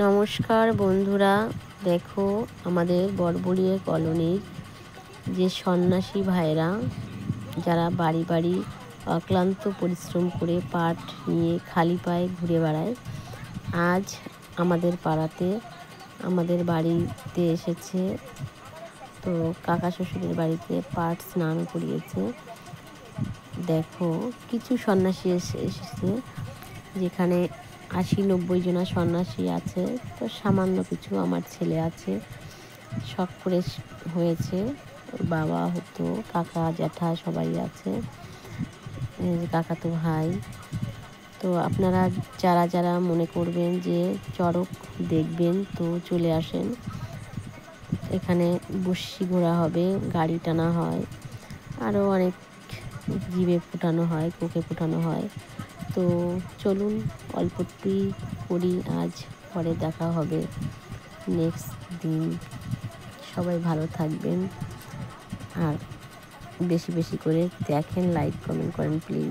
নমস্কার বন্ধুরা, দেখো আমাদের বড়বড়িয়া কলোনির যে সন্ন্যাসী ভাইরা যারা বাড়ি বাড়ি অক্লান্ত পরিশ্রম করে পাট নিয়ে খালি পায়ে ঘুরে বেড়ায়, আজ আমাদের পাড়াতে আমাদের বাড়িতে এসেছে। তো কাকা শ্বশুরের বাড়িতে পাট স্নান করিয়েছে। দেখো কিছু সন্ন্যাসী এসেছে, যেখানে ৮০-৯০ জনা সন্ন্যাসী আছে। তো সামান্য কিছু আমার ছেলে আছে, শখ করে হয়েছে। বাবা হতো, কাকা জ্যাঠা সবাই আছে, কাকাতো ভাই। তো আপনারা যারা যারা মনে করবেন যে চড়ক দেখবেন, তো চলে আসেন। এখানে বস্যি ঘোরা হবে, গাড়ি টানা হয়, আরও অনেক জিভে ফোটানো হয়, কোকে ফোটানো হয়। তো চলুন অল্পতেই করি আজ, পরে দেখা হবে নেক্সট দিন। সবাই ভালো থাকবেন আর বেশি বেশি করে দেখেন, লাইক কমেন্ট করেন প্লিজ।